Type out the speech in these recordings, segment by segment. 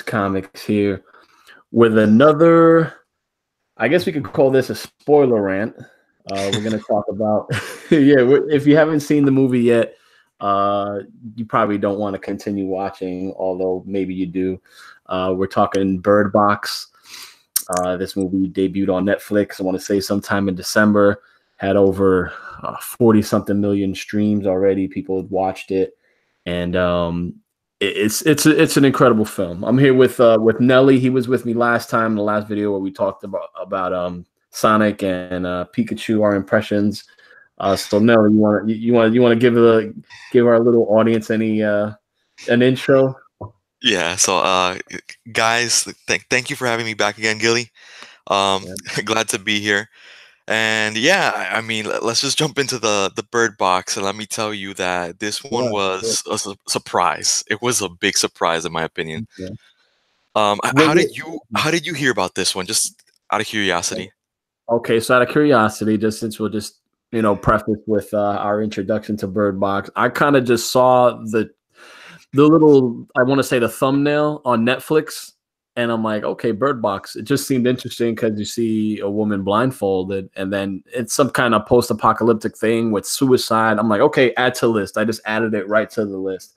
Comics here with another. I guess we could call this a spoiler rant. We're gonna talk about yeah. If you haven't seen the movie yet, you probably don't want to continue watching. Although maybe you do. We're talking Bird Box. This movie debuted on Netflix. I want to say sometime in December. Had over 40 something million streams already. People had watched it, and it's an incredible film. I'm here with Nelly. He was with me last time in the last video where we talked about Sonic and Pikachu, our impressions. So Nelly, you want to give our little audience an intro? Yeah, so guys, thank you for having me back again, Gilly. Yeah. Glad to be here. And yeah, I mean, let's just jump into the Bird Box, and let me tell you that this one Yeah, was a surprise. It was a big surprise, in my opinion. yeah. How Wait, how did you hear about this one? Just out of curiosity. okay, so out of curiosity, just since we'll just preface with our introduction to Bird Box, I kind of just saw the little, I want to say the thumbnail on Netflix, and I'm like, okay, Bird Box. It just seemed interesting because you see a woman blindfolded, and then it's some kind of post-apocalyptic thing with suicide. I'm like, okay, add to list. I just added it right to the list.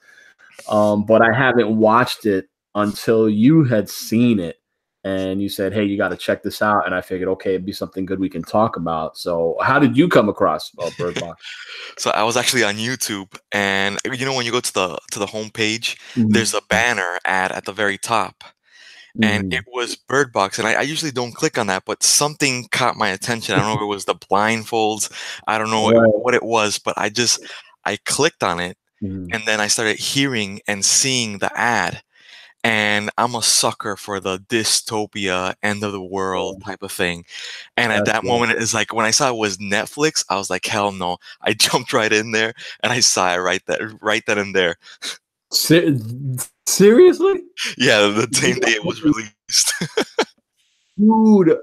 But I haven't watched it until you had seen it, and you said, hey, you got to check this out. And I figured, okay, it'd be something good we can talk about. So how did you come across Bird Box? So I was actually on YouTube, and when you go to the homepage, there's a banner ad at the very top. And it was Bird Box, and I usually don't click on that, but something caught my attention. I don't know if it was the blindfolds. I don't know what it was, but I clicked on it, and then I started hearing and seeing the ad. And I'm a sucker for the dystopia, end of the world type of thing. And at that moment, it's like when I saw it was Netflix, I was like, hell no. I jumped right in there, and I saw it right then and there. Seriously? Yeah, the same day it was released. Dude,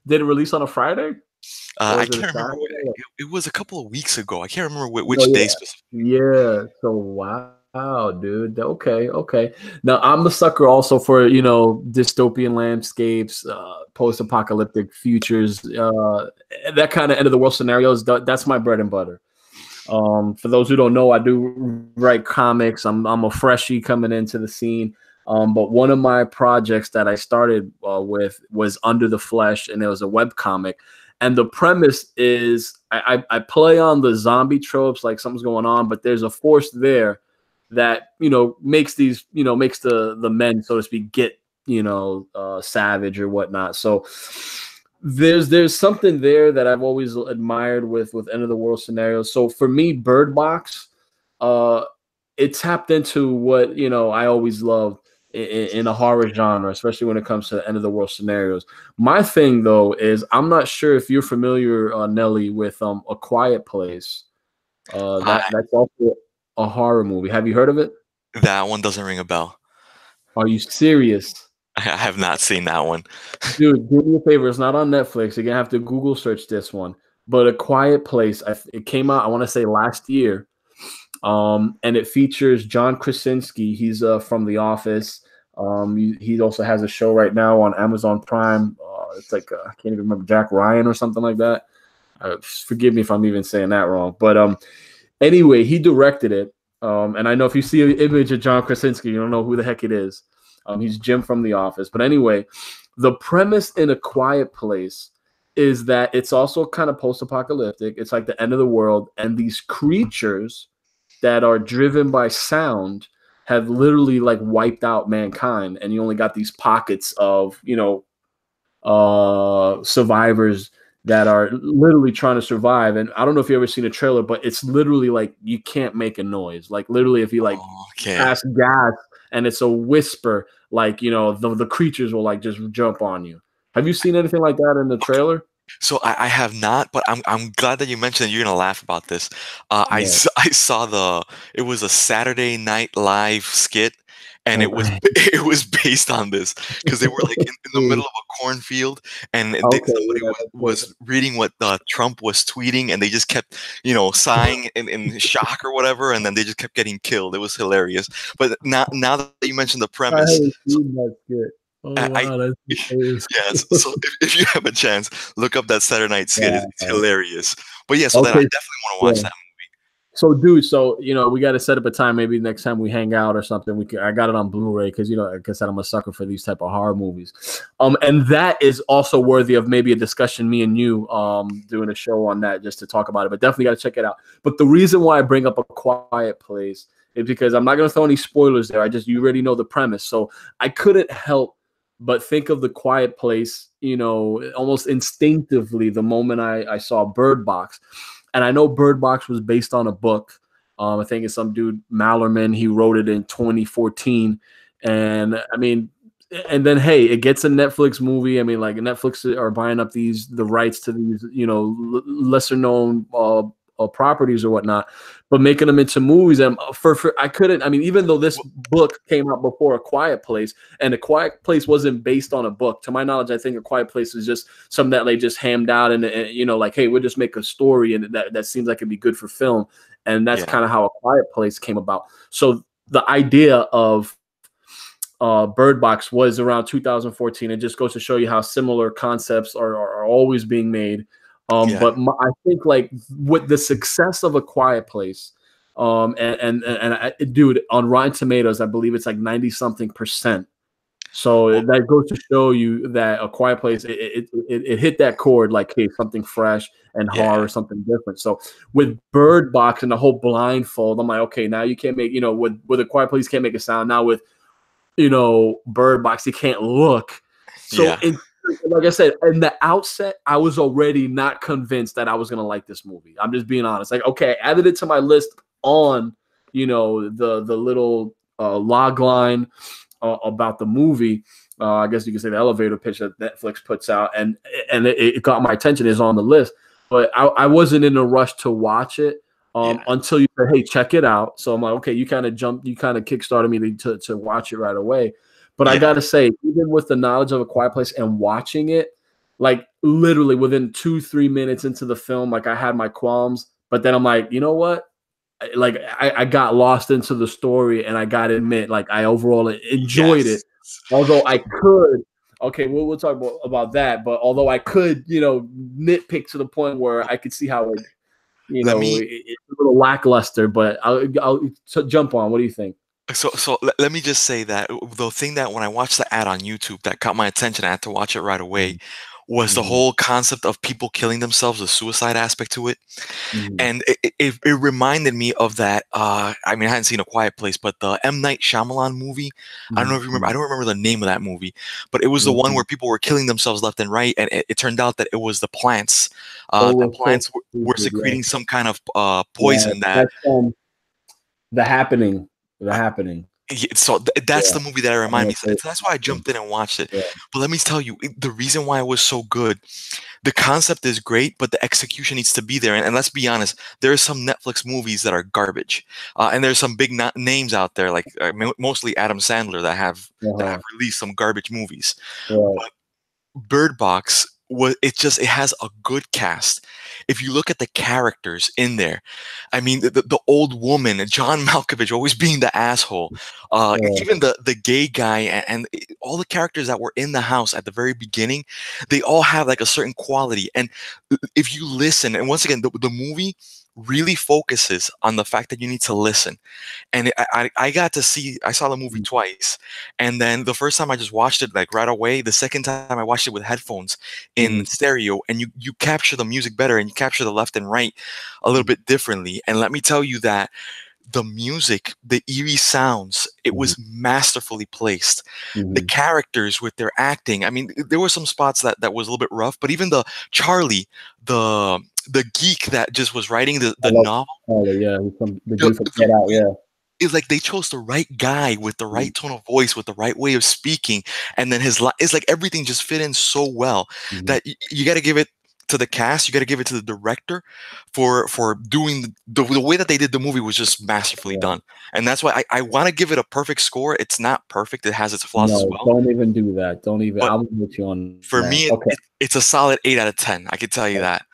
did it release on a Friday? I can't remember. It was a couple of weeks ago. I can't remember which Oh, day specifically. yeah. So wow, dude. Okay. Now I'm a sucker also for dystopian landscapes, post-apocalyptic futures, that kind of end of the world scenarios. That's my bread and butter. For those who don't know, I do write comics. I'm a freshie coming into the scene. But one of my projects that I started with was Under the Flesh, and it was a web comic. And the premise is I play on the zombie tropes, like something's going on, but there's a force there that makes makes the men, so to speak, get savage or whatnot. So there's something there that I've always admired with end of the world scenarios. So for me, Bird Box, it tapped into what I always loved in a horror genre, especially when it comes to end of the world scenarios. My thing though is I'm not sure if you're familiar, Nelly, with A Quiet Place. That's also a horror movie. Have you heard of it? That one doesn't ring a bell. Are you serious? I have not seen that one. Dude, do me a favor. It's not on Netflix. You're gonna have to Google search this one. But A Quiet Place, it came out, I want to say last year. And it features John Krasinski. He's from The Office. He also has a show right now on Amazon Prime. It's like I can't even remember, Jack Ryan or something like that. Forgive me if I'm even saying that wrong. But anyway, he directed it. And I know if you see an image of John Krasinski, you don't know who the heck it is. He's Jim from The Office. But anyway, the premise in A Quiet Place is that it's also kind of post-apocalyptic. It's like the end of the world, and these creatures that are driven by sound have literally like wiped out mankind, and you only got these pockets of survivors that are literally trying to survive. And I don't know if you ever seen a trailer, but it's literally like you can't make a noise. Like literally, if you like pass gas and it's a whisper, like the creatures will like just jump on you. Have you seen anything like that in the trailer? So I have not, but I'm glad that you mentioned it. You're gonna laugh about this. Yeah. I saw it was a Saturday Night Live skit, and it was Okay. it was based on this because they were like in the middle of a cornfield, and Okay. somebody Yeah, that's was reading what Trump was tweeting, and they just kept sighing in shock or whatever, and then they just kept getting killed. It was hilarious. But now that you mentioned the I premise, haven't seen that skit. Oh I wow, that's hilarious. yes. So if you have a chance, look up that Saturday Night skit. It's Wow. hilarious. But yeah, so then I Okay. definitely want to Yeah. watch that. So, dude, we got to set up a time. Maybe next time we hang out or something. I got it on Blu-ray because like I said, I'm a sucker for these type of horror movies. And that is also worthy of maybe a discussion. Me and you, doing a show on that just to talk about it. But definitely got to check it out. But the reason why I bring up A Quiet Place is because I'm not going to throw any spoilers there. You already know the premise, so I couldn't help but think of The Quiet Place. Almost instinctively the moment I saw Bird Box. And I know Bird Box was based on a book. I think it's some dude, Mallerman. He wrote it in 2014. And I mean, and then hey, it gets a Netflix movie. I mean, like Netflix are buying up the rights to these, lesser known properties or whatnot, but making them into movies. And I couldn't. I mean, even though this book came out before A Quiet Place, and A Quiet Place wasn't based on a book, to my knowledge, I think A Quiet Place is just something that they just hammed out, and like, hey, we'll just make a story, and that seems like it'd be good for film, and that's Yeah, kind of how A Quiet Place came about. So the idea of Bird Box was around 2014. It just goes to show you how similar concepts are always being made. yeah, But I think like with the success of A Quiet Place, dude, on Rotten Tomatoes, I believe it's like 90 something percent. So well, that goes to show you that A Quiet Place, it hit that chord, like, hey, something fresh and yeah, horror, something different. So with Bird Box and the whole blindfold, I'm like, okay, now you can't make, with A Quiet Place, you can't make a sound. Now with Bird Box, you can't look. So yeah, like I said, in the outset, I was already not convinced that I was gonna like this movie. I'm just being honest. Like, okay, I added it to my list on, the little log line about the movie. I guess you could say the elevator pitch that Netflix puts out, and it got my attention. Is on the list, but I wasn't in a rush to watch it yeah, until you said, "Hey, check it out." So I'm like, okay, you kind of kickstarted me to watch it right away. But I yeah. gotta say, even with the knowledge of A Quiet Place and watching it, like literally within 2-3 minutes into the film, like I had my qualms. But then I'm like, you know what? Like I got lost into the story, and I gotta admit, like I overall enjoyed it. Yes. Although I could, okay, we'll talk about that. But although I could, nitpick to the point where I could see how Let me it's a little lackluster. But I'll jump on. What do you think? let me just say that the thing that when I watched the ad on YouTube that caught my attention, I had to watch it right away, was the Mm-hmm. whole concept of people killing themselves, the suicide aspect to it. Mm-hmm. And it reminded me of that. I mean, I hadn't seen A Quiet Place, but the M. Night Shyamalan movie. I don't know if you remember. Mm-hmm. I don't remember the name of that movie, but it was the one Mm-hmm. where people were killing themselves left and right, and it turned out that it was the plants. Oh, The we're so plants were stupid. Yeah, secreting some kind of yeah. poison that. That's the happening. The happening. Yeah, so that's Yeah, the movie that I I'm remind gonna me. So say, that's why I jumped in and watched it. yeah. But let me tell you, the reason why it was so good, the concept is great, but the execution needs to be there. And let's be honest, there are some Netflix movies that are garbage, and there's some big names out there, like mostly Adam Sandler, that have Uh-huh. released some garbage movies. Right. Bird Box was it has a good cast. If you look at the characters in there, I mean the old woman, John Malkovich, always being the asshole, Yeah. even the gay guy, and all the characters that were in the house at the very beginning, they all have like a certain quality. And if you listen, and once again, the movie really focuses on the fact that you need to listen. And I got to see, I saw the movie twice, and then the first time I just watched it like right away. The second time I watched it with headphones in Mhm. stereo, and you capture the music better, and you capture the left and right a little bit differently. And let me tell you that the music, the eerie sounds, it Mhm. was masterfully placed. The Mhm. characters with their acting, I mean, there were some spots that was a little bit rough, but even the Charlie, the the geek that just was writing I the love novel, Tyler, yeah, he's from the the, dude from the Get Out, yeah. it's like they chose the right guy with the Mhm. right tone of voice, with the right way of speaking, and then it's like everything just fit in so well Mhm. that you got to give it. to the cast. You got to give it to the director for doing the way that they did the movie was just masterfully Yeah. done. And that's why I want to give it a perfect score. It's not perfect. It has its flaws as No, well. don't even do that. Don't even. But I will with you on for that. me, Okay. it's a solid 8 out of 10. I can tell you that.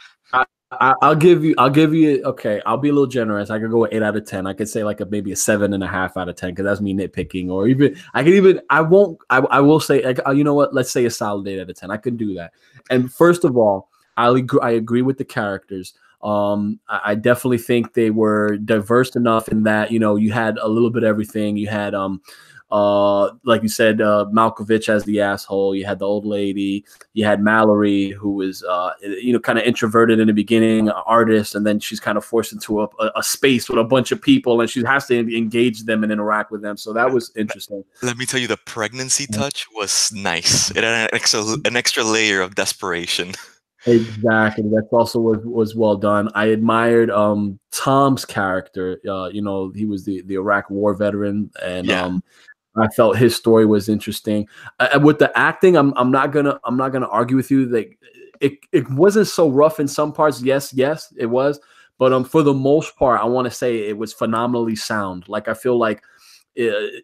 I'll give you. Okay, I'll be a little generous. I could go with 8 out of 10. I could say like maybe a 7.5 out of 10 because that's me nitpicking. Or even I could even. I won't. I will say. Like, you know what? Let's say a solid 8 out of 10. I can do that. And first of all, I agree with the characters. I definitely think they were diverse enough in that you had a little bit of everything. You had like you said, Malkovich as the asshole. You had the old lady. You had Mallory, who was, kind of introverted in the beginning, an artist, and then she's kind of forced into a space with a bunch of people, and she has to engage them and interact with them. So that was interesting. Let me tell you, the pregnancy touch was nice. It had an extra layer of desperation. Exactly. That's also was well done. I admired Tom's character. He was the Iraq War veteran, and Yeah. I felt his story was interesting. With the acting, I'm not gonna argue with you that it wasn't so rough in some parts. Yes, it was, but for the most part, I want to say it was phenomenally sound. Like I feel like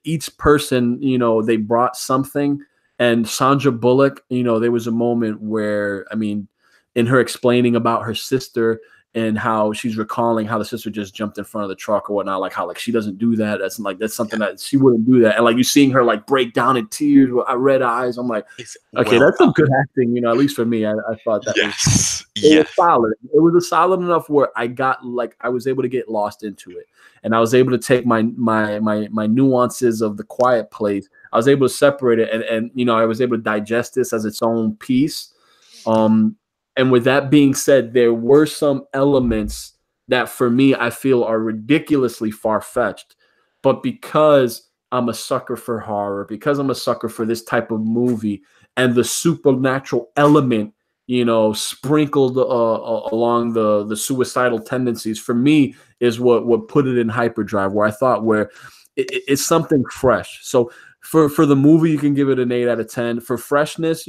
each person, they brought something. And Sandra Bullock, there was a moment where, I mean, in her explaining about her sister and how she's recalling how the sister just jumped in front of the truck or whatnot, like how like she doesn't do that. That's something that she wouldn't do that. And like you seeing her like break down in tears with red eyes. I'm like, okay, that's some good acting, at least for me. I thought that was solid. It was a solid enough where I was able to get lost into it. And I was able to take my nuances of The Quiet Place. I was able to separate it and I was able to digest this as its own piece. And with that being said, there were some elements that for me, I feel are ridiculously far-fetched. But because I'm a sucker for horror, because I'm a sucker for this type of movie and the supernatural element, sprinkled along the suicidal tendencies, for me is what put it in hyperdrive, where I thought it's something fresh. So for the movie, you can give it an 8 out of 10. For freshness,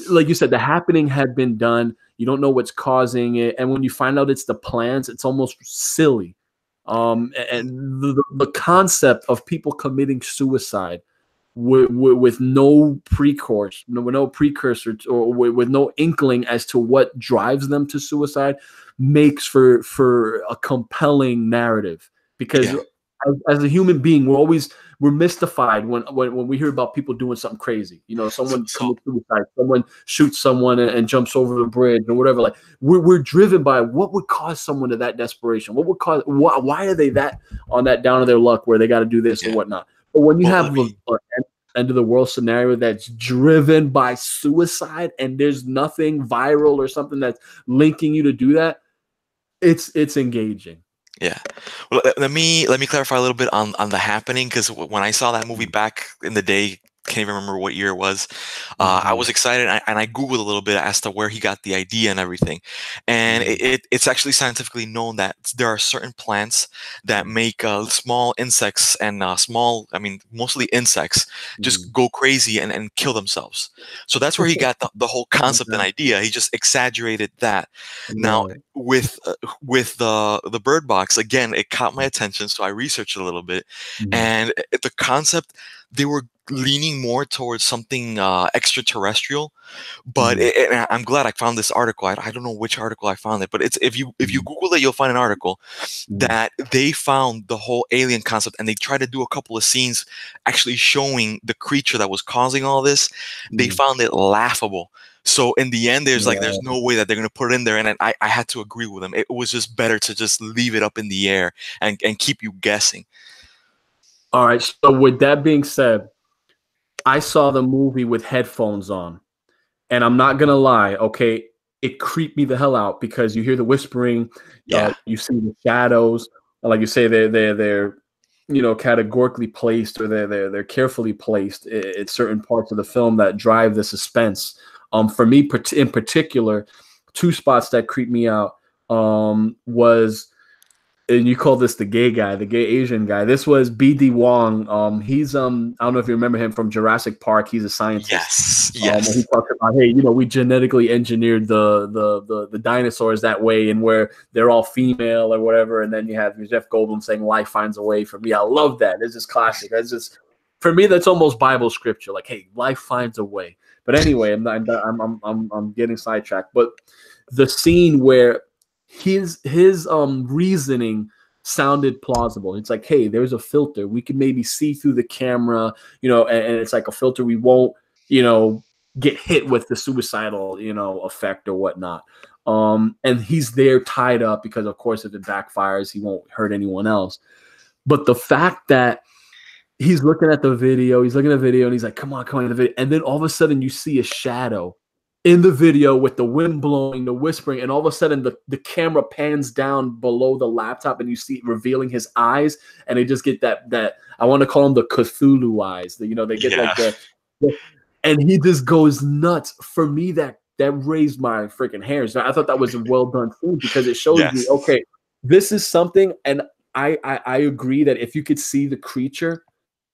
like you said, the happening had been done. You don't know what's causing it, and when you find out it's the plants, it's almost silly. And the concept of people committing suicide with no precursor, or with no inkling as to what drives them to suicide, makes for a compelling narrative. Because as a human being, we're mystified when we hear about people doing something crazy. Someone commits suicide, someone shoots someone and jumps over the bridge or whatever. Like we're driven by what would cause someone to that desperation. What would cause? Why are they that on that down of their luck where they got to do this or whatnot? But when you have an end of the world scenario that's driven by suicide and there's nothing viral or something that's linking you to do that, it's engaging. Yeah. Well, let me clarify a little bit on The Happening, because when I saw that movie back in the day, can't even remember what year it was. I was excited, and I Googled a little bit as to where he got the idea and everything. And it's actually scientifically known that there are certain plants that make small insects and mostly insects, just go crazy and kill themselves. So that's where he got the whole concept and idea. He just exaggerated that. Now, with the Bird Box, again, it caught my attention, so I researched it a little bit. And the concept, they were leaning more towards something extraterrestrial, but and I'm glad I found this article. I don't know which article I found it, but it's if you Google it, you'll find an article that they found the whole alien concept, and they tried to do a couple of scenes actually showing the creature that was causing all this. They found it laughable. So in the end, there's no way that they're going to put it in there. And I had to agree with them. It was just better to just leave it up in the air and keep you guessing. All right. So with that being said, I saw the movie with headphones on, and I'm not going to lie. Okay. It creeped me the hell out because you hear the whispering, you see the shadows, like you say, they're categorically placed, or they're carefully placed at certain parts of the film that drive the suspense. For me in particular, two spots that creeped me out was and you call this the gay guy, the gay Asian guy. This was BD Wong. He's I don't know if you remember him from Jurassic Park. He's a scientist. Yes, He yes, talks about, hey, we genetically engineered the dinosaurs that way, and where they're all female or whatever. And then you have Jeff Goldblum saying life finds a way. For me, I love that. It's just classic. That's just, for me, that's almost Bible scripture. Like, hey, life finds a way. But anyway, I'm getting sidetracked. But the scene where his reasoning sounded plausible. It's like, hey, there's a filter. We can maybe see through the camera, and it's like a filter. We won't, get hit with the suicidal, effect or whatnot. And he's there tied up because, of course, if it backfires, he won't hurt anyone else. But the fact that he's looking at the video, and he's like, come on, the video. And then all of a sudden you see a shadow in the video with the wind blowing, the whispering, and all of a sudden the camera pans down below the laptop and you see it revealing his eyes, and they just get that I want to call them the Cthulhu eyes. They get like the and he just goes nuts. For me, that raised my freaking hairs. I thought that was a well done scene because it shows me, okay, this is something, and I agree that if you could see the creature,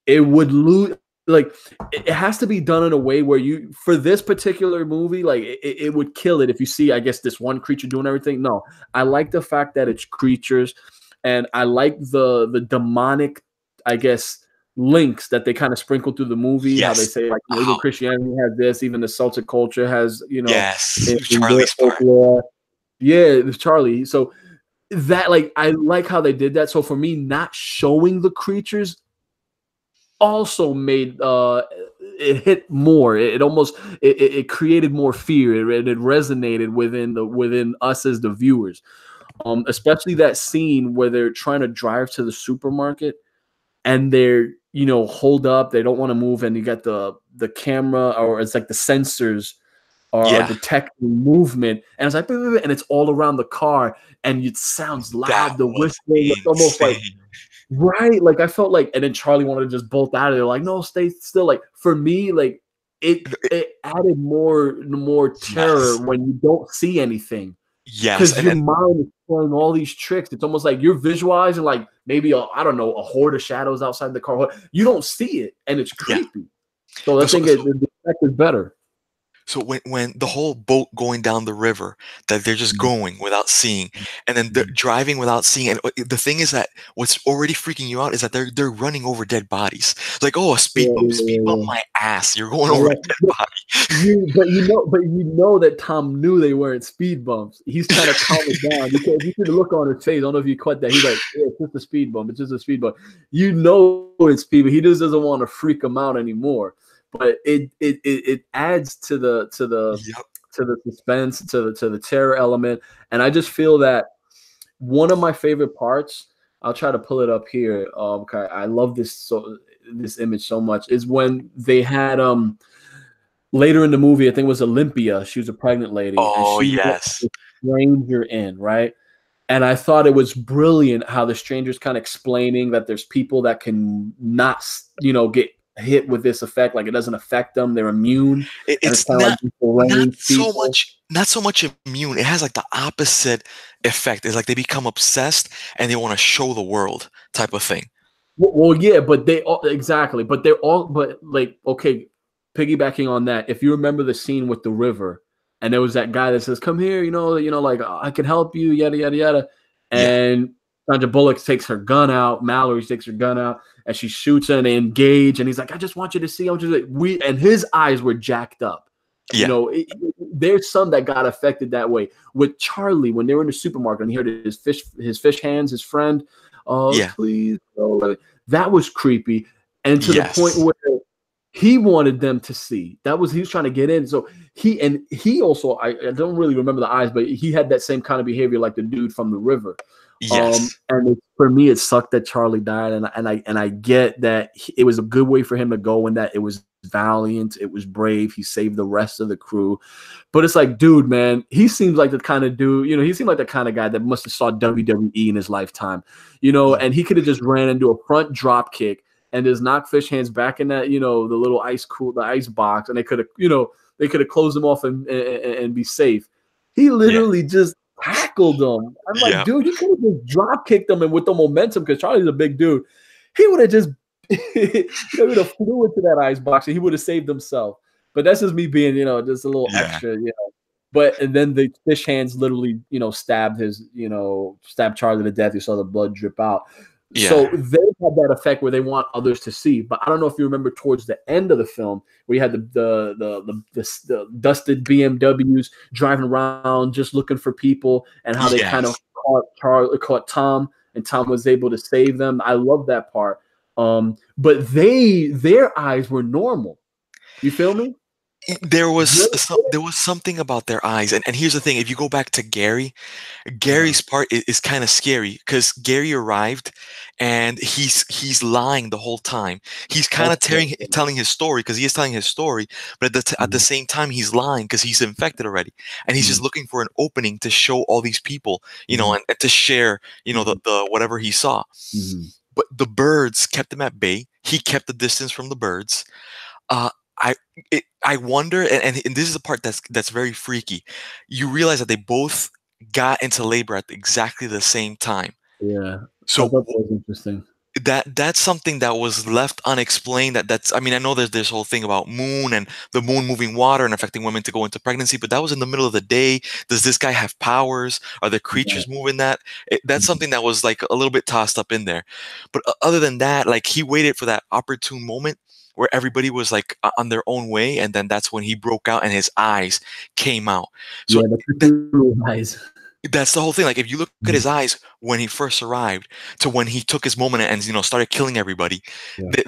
it would lose. Like, it has to be done in a way where for this particular movie, like it would kill it if you see, I guess, this one creature doing everything. No, I like the fact that it's creatures, and I like the demonic, I guess, links that they kind of sprinkle through the movie. How they say, like, even Christianity has this, even the Celtic culture has, Charlie's folklore. Yeah, it was Charlie. So that, like, I like how they did that. So for me, not showing the creatures also made it hit more. It almost it created more fear. It resonated within us as the viewers. Especially that scene where they're trying to drive to the supermarket and they're hold up, they don't want to move, and you got the camera, or it's like the sensors are detecting movement, and it's like, and it's all around the car, and it sounds loud, the whistling. It's almost like, right, like I felt like, and then Charlie wanted to just bolt out of there, like, no, stay still. Like, for me, like it added more terror when you don't see anything. Because your mind is playing all these tricks. It's almost like you're visualizing, like, maybe a horde of shadows outside the car. You don't see it, and it's creepy. So I think the effect is better. So when the whole boat going down the river, that they're just going without seeing, and then they're driving without seeing, and the thing is that what's already freaking you out is that they're running over dead bodies. Like, oh, a speed bump my ass. You're going over a dead body. But you know that Tom knew they weren't speed bumps. He's trying to calm it down because you see the look on his face. I don't know if you caught that. He's like, yeah, it's just a speed bump. It's just a speed bump. You know it's speed, but he just doesn't want to freak them out anymore. But it adds to the suspense, to the terror element, and I just feel that one of my favorite parts, I'll try to pull it up here. Okay, I love this image so much, is when they had later in the movie, I think it was Olympia. She was a pregnant lady. Oh, and she yes. let a stranger in, right? And I thought it was brilliant how the stranger's kind of explaining that there's people that can not, get hit with this effect, like it doesn't affect them, they're immune. It's not so much immune. It has like the opposite effect. It's like they become obsessed and they want to show the world type of thing. Well, yeah, but like, okay, piggybacking on that, if you remember the scene with the river, and there was that guy that says, come here, like, I can help you, yada yada yada, and Sandra Bullock takes her gun out, Mallory takes her gun out, and she shoots her and they engage, and he's like, I just want you to see. And his eyes were jacked up. Yeah. There's some that got affected that way. With Charlie, when they were in the supermarket and he heard his fish hands, his friend, please. That was creepy. And to the point where he wanted them to see. He was trying to get in. So he also, I don't really remember the eyes, but he had that same kind of behavior like the dude from the river. Yes. And for me, it sucked that Charlie died, and I get that it was a good way for him to go, and that it was valiant, it was brave. He saved the rest of the crew, but it's like, dude, man, he seems like the kind of dude. He seemed like the kind of guy that must have saw WWE in his lifetime. And he could have just ran into a front drop kick and just knocked Fish Hands back in that, the little the ice box, and they could have closed him off and be safe. He literally just tackled him. I'm like, Yeah. dude, you could have just drop kicked him, and with the momentum, because Charlie's a big dude, he would have just he would have flew into that ice box and he would have saved himself. But that's just me being, just a little Yeah. extra, But and then the fish hands literally, stabbed stabbed Charlie to death. You saw the blood drip out. Yeah. So they had that effect where they want others to see. But I don't know if you remember towards the end of the film where you had the dusted BMWs driving around just looking for people, and how they kind of Yes. caught Tom, and Tom was able to save them. I love that part. But their eyes were normal. You feel me? There was something about their eyes, and here's the thing: if you go back to Gary's part is kind of scary because Gary arrived, and he's lying the whole time. He's kind of telling his story because he is telling his story, but at the same time he's lying because he's infected already, and he's just looking for an opening to show all these people, and to share, the whatever he saw. But the birds kept him at bay. He kept the distance from the birds. I wonder, and this is the part that's very freaky. You realize that they both got into labor at exactly the same time. Yeah, I So thought that was interesting. that's something that was left unexplained. I mean, I know there's this whole thing about moon and the moon moving water and affecting women to go into pregnancy, but that was in the middle of the day. Does this guy have powers? Are the creatures moving that? That's something that was like a little bit tossed up in there. But other than that, like he waited for that opportune moment where everybody was like on their own way, and then that's when he broke out and his eyes came out. So eyes. That's the whole thing. Like if you look at his eyes when he first arrived to when he took his moment and started killing everybody,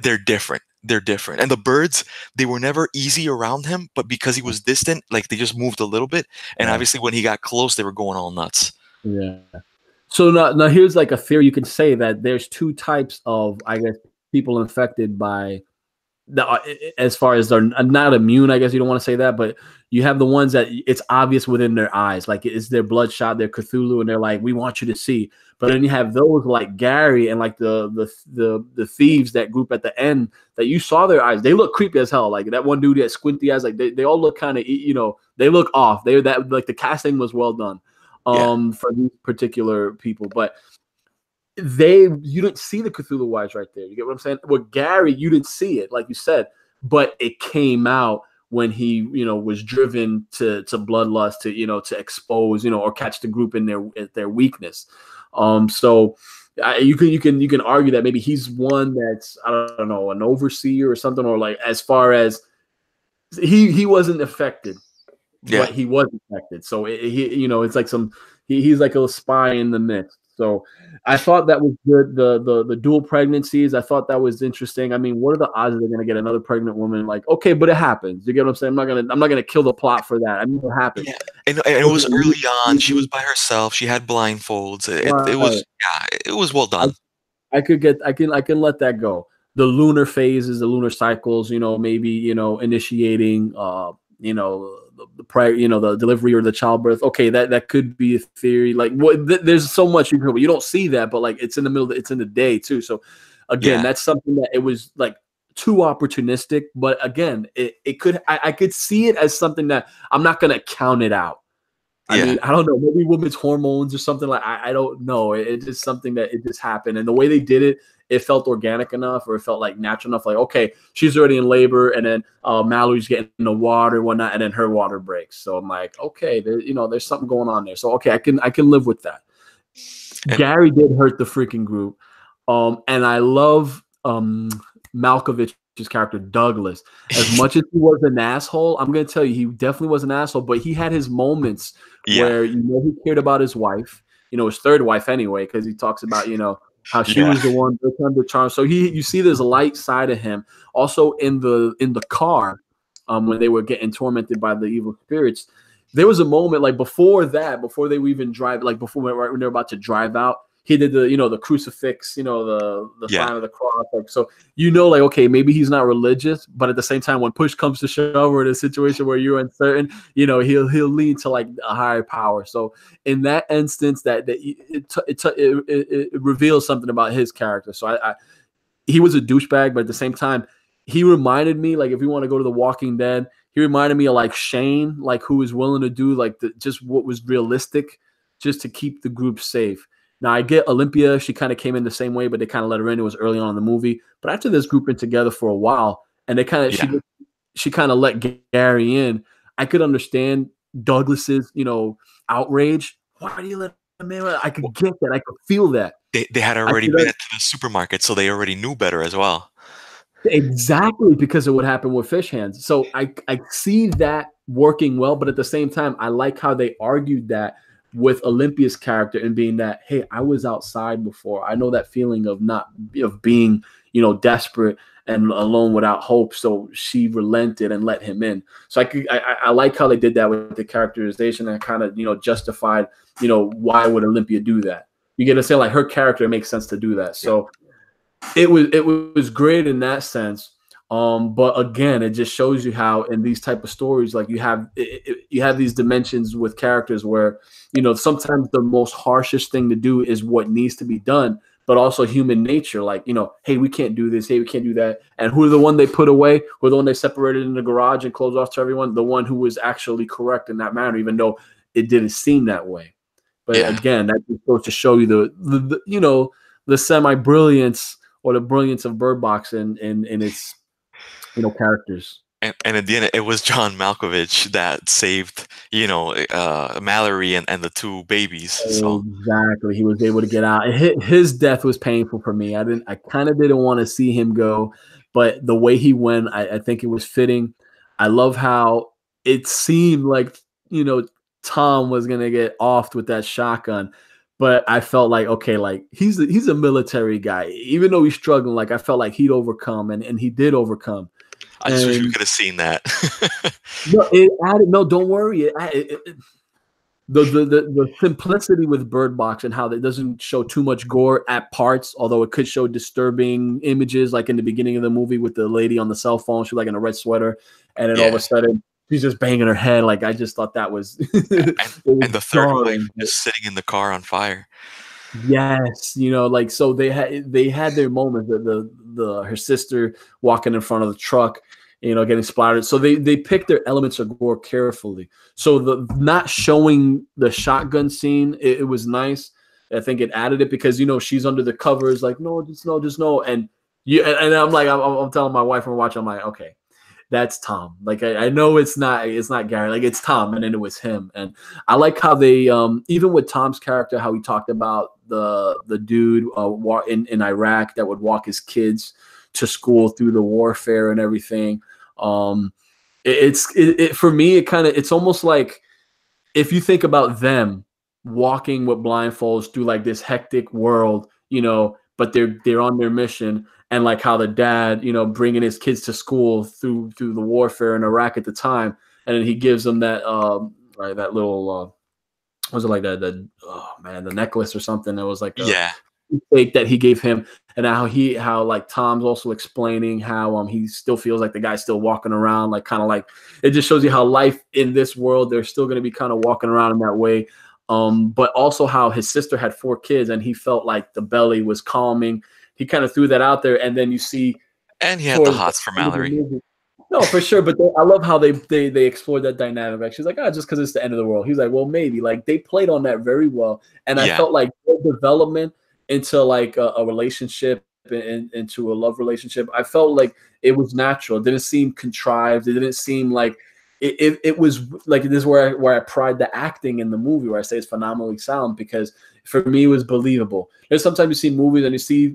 they're different. They're different. And the birds, they were never easy around him, but because he was distant, like they just moved a little bit. And obviously when he got close, they were going all nuts. Yeah. So now here's like a theory. You can say that there's two types of, I guess, people infected by as far as they're not immune, I guess you don't want to say that, but you have the ones that it's obvious within their eyes, like it's their bloodshot, their Cthulhu, and they're like, we want you to see. But then you have those like Gary and like the thieves, that group at the end, that you saw their eyes. They look creepy as hell. Like that one dude that squinty eyes, like they all look kind of, they look off. They're that, like, the casting was well done for these particular people, but you didn't see the Cthulhu eyes right there. You get what I'm saying? With Gary, you didn't see it, like you said, but it came out when he, was driven to bloodlust, to expose, or catch the group in their weakness. So you can argue that maybe he's one that's, I don't know, an overseer or something, or like, as far as he wasn't affected, but he was affected. So it's like he's like a spy in the midst. So I thought that was good. The dual pregnancies, I thought that was interesting. I mean, what are the odds that they're gonna get another pregnant woman? Like, okay, but it happens. You get what I'm saying? I'm not gonna kill the plot for that. I mean, it happens. Yeah, and it was early on. She was by herself. She had blindfolds. It was well done. I can let that go. The lunar phases, the lunar cycles, maybe initiating, the delivery or the childbirth. Okay, that could be a theory. Like, there's so much you don't see that, but like it's in the middle. It's in the day too. So again, that's something that it was like too opportunistic. But again, it could I could see it as something that I'm not gonna count it out. I mean, I don't know, maybe women's hormones or something, like I don't know. It's just something that it just happened, and the way they did it, it felt organic enough, or it felt like natural enough. Like, okay, she's already in labor, and then Mallory's getting in the water and whatnot, and then her water breaks. So I'm like, okay, there's something going on there. So okay, I can live with that. Gary did hurt the freaking group, and I love Malkovich's character Douglas. As much as he was an asshole, I'm gonna tell you, he definitely was an asshole. But he had his moments where he cared about his wife, his third wife anyway, because he talks about how she was the one that turned the charm. So you see this light side of him. Also in the car, when they were getting tormented by the evil spirits, there was a moment like before they would even drive, like before when they're about to drive out, he did the crucifix, the sign of the cross. Like, so like, okay, maybe he's not religious, but at the same time, when push comes to shove, or in a situation where you're uncertain, he'll lean to like a higher power. So in that instance, that it reveals something about his character. So he was a douchebag, but at the same time, he reminded me, like, if we want to go to The Walking Dead, he reminded me of like Shane, like, who was willing to do like just what was realistic just to keep the group safe. Now I get Olympia, she kind of came in the same way, but they kind of let her in. It was early on in the movie. But after this group been together for a while, and they kind of Yeah. she kind of let Gary in, I could understand Douglas's, outrage. Why do you let him in? I could get that. I could feel that. They had already been to the supermarket, so they already knew better as well. Exactly, because of what happened with Fish Hands. So I see that working well, but at the same time, I like how they argued that with Olympia's character and being that, hey, I was outside before. I know that feeling of being, desperate and alone without hope. So she relented and let him in. So I like how they did that with the characterization and kind of, justified, why would Olympia do that? You get to say like her character makes sense to do that. So it was great in that sense. But again, it just shows you how in these type of stories, like you have these dimensions with characters where, sometimes the most harshest thing to do is what needs to be done, but also human nature. Like, hey, we can't do this. Hey, we can't do that. And who are the one they put away? Who are the one they separated in the garage and closed off to everyone? The one who was actually correct in that manner, even though it didn't seem that way. But again, that just goes to show you the semi-brilliance or the brilliance of Bird Box and its characters. And at the end, it was John Malkovich that saved, Mallory and the two babies. So exactly, he was able to get out. His death was painful for me. I kind of didn't want to see him go, but the way he went, I think it was fitting. I love how it seemed like Tom was gonna get offed with that shotgun. But I felt like, okay, like he's a military guy. Even though he's struggling, like I felt like he'd overcome, and he did overcome. I just wish we could have seen that. No, it added. No, don't worry. The simplicity with Bird Box and how it doesn't show too much gore at parts, although it could show disturbing images, like in the beginning of the movie with the lady on the cell phone. She's like in a red sweater, and then all of a sudden she's just banging her head. Like I just thought that was and the third wife just sitting in the car on fire. Yes, like so they had their moments. Her sister walking in front of the truck, getting splattered. So they picked their elements of gore carefully. So the not showing the shotgun scene, it was nice. I think it added it because she's under the covers, like no, just no, and I'm like I'm telling my wife when we're watching, I'm like, okay, that's Tom. Like I know it's not Gary, like it's Tom, and then it was him. And I like how they even with Tom's character, how he talked about the dude in Iraq that would walk his kids to school through the warfare and everything. It for me, it's almost like if you think about them walking with blindfolds through like this hectic world, but they're on their mission. And like how the dad, bringing his kids to school through the warfare in Iraq at the time, and then he gives them that that little was it like that the necklace or something that was like a fake that he gave him, and how like Tom's also explaining how he still feels like the guy's still walking around, like kind of like it just shows you how life in this world they're still going to be kind of walking around in that way. But also how his sister had 4 kids and he felt like the belly was calming. He kind of threw that out there, and then you see, and he had the hots for Mallory. No, for sure, but I love how they explored that dynamic. Like she's like, just because it's the end of the world. He's like, well, maybe. Like they played on that very well, and I felt like their development into like a relationship and into a love relationship. I felt like it was natural. It didn't seem contrived. It didn't seem like it was like this is where I pride the acting in the movie, where I say it's phenomenally sound, because for me it was believable. There's sometimes you see movies and you see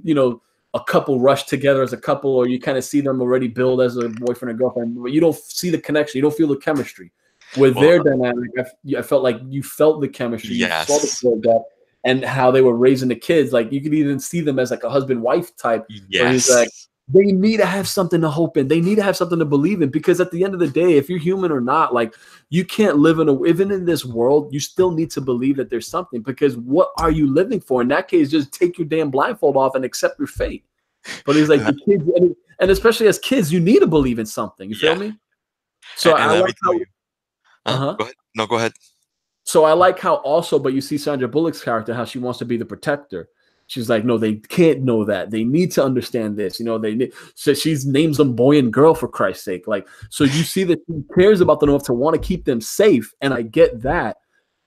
a couple rush together as a couple, or you kind of see them already build as a boyfriend and girlfriend, but you don't see the connection, you don't feel the chemistry. With their dynamic, I felt like you felt the chemistry. Yes. You saw the build-up and how they were raising the kids. Like you could even see them as like a husband-wife type. Yes. Where he's like, they need to have something to hope in. They need to have something to believe in, because at the end of the day, if you're human or not, like you can't live even in this world, you still need to believe that there's something, because what are you living for? In that case, just take your damn blindfold off and accept your fate. But he's like the kids, and especially as kids, you need to believe in something. You feel me? So and I like how, go ahead. No, go ahead. So I like how also, but you see Sandra Bullock's character, how she wants to be the protector. She's like, no, they can't know that. They need to understand this. So she names them boy and girl, for Christ's sake. Like, so you see that she cares about them enough to want to keep them safe. And I get that.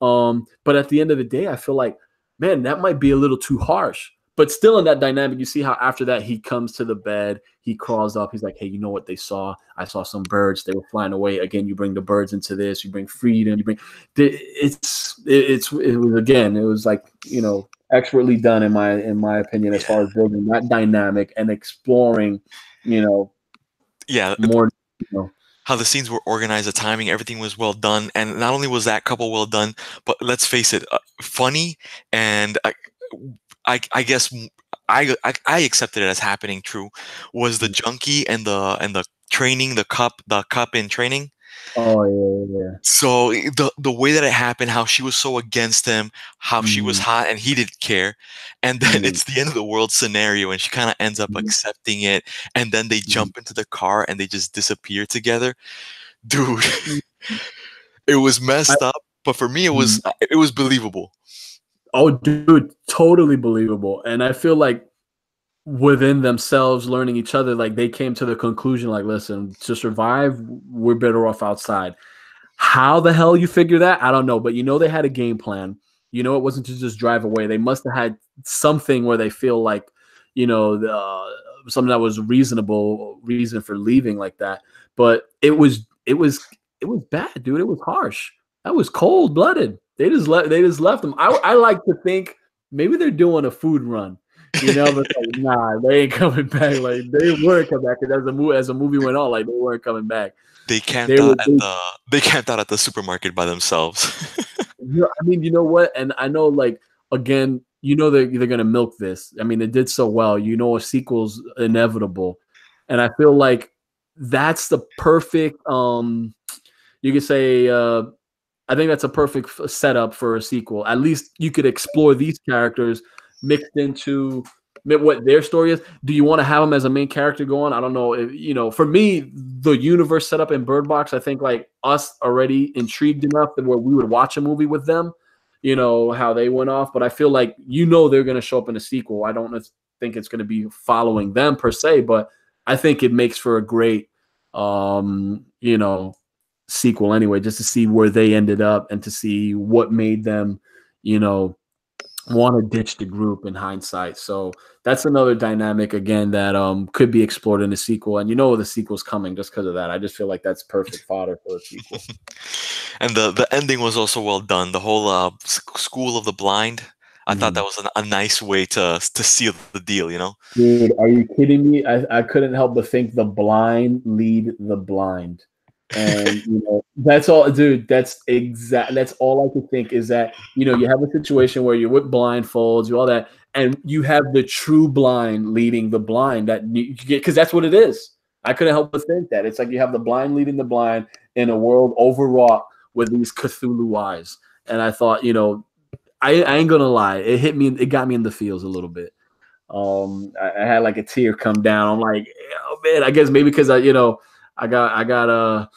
But at the end of the day, I feel like, man, that might be a little too harsh. But still in that dynamic, you see how after that he comes to the bed, he crawls up, he's like, hey, you know what they saw? I saw some birds, they were flying away. Again, you bring the birds into this, you bring freedom, you bring it was again, it was like, you know, expertly done in my opinion, as far as building that dynamic and exploring, you know, more, you know. How the scenes were organized, the timing, everything was well done. And not only was that couple well done, but let's face it, funny. And I guess I accepted it as happening true, was the junkie and the training, the cup in training. Oh yeah. So the way that it happened, how she was so against him, how she was hot and he didn't care, and then it's the end of the world scenario, and she kind of ends up accepting it, and then they jump into the car and they just disappear together, dude. It was messed up, but for me, it was believable. Oh, dude, totally believable, and I feel like within themselves, learning each other, like they came to the conclusion, like, listen, to survive, we're better off outside. How the hell you figure that? I don't know, but you know they had a game plan. You know it wasn't to just drive away. They must have had something where they feel like, you know, something that was reasonable reason for leaving like that. But it was bad, dude. It was harsh. That was cold blooded. They just left them. I like to think maybe they're doing a food run. You know, but like, nah, they ain't coming back. Like they weren't coming back because as the movie went on, like they weren't coming back. They camped out at the supermarket by themselves. I mean, you know what? And I know, like, again, you know they're gonna milk this. I mean, it did so well. You know, a sequel's inevitable, and I feel like that's the perfect. You could say, I think that's a perfect setup for a sequel. At least you could explore these characters mixed into what their story is. Do you want to have them as a main character going? I don't know. If, you know, for me, the universe set up in Bird Box, I think like us already intrigued enough that where we would watch a movie with them, you know, how they went off. But I feel like, you know, they're going to show up in a sequel. I don't think it's going to be following them per se, but I think it makes for a great, you know, sequel anyway, just to see where they ended up and to see what made them, you know, want to ditch the group in hindsight. So that's another dynamic again that could be explored in a sequel. And you know the sequel's coming just because of that. I just feel like that's perfect fodder for a sequel. And the ending was also well done. The whole school of the blind. I thought that was a nice way to seal the deal, you know? Dude, are you kidding me? I couldn't help but think the blind lead the blind. And you know, that's all, dude. That's all I could think is that, you know, you have a situation where you're with blindfolds, you all that, and you have the true blind leading the blind that you get, because that's what it is. I couldn't help but think that it's like you have the blind leading the blind in a world overwrought with these Cthulhu eyes. And I thought, you know, I ain't gonna lie, it got me in the feels a little bit. I had like a tear come down. I'm like, oh man, I guess maybe because I got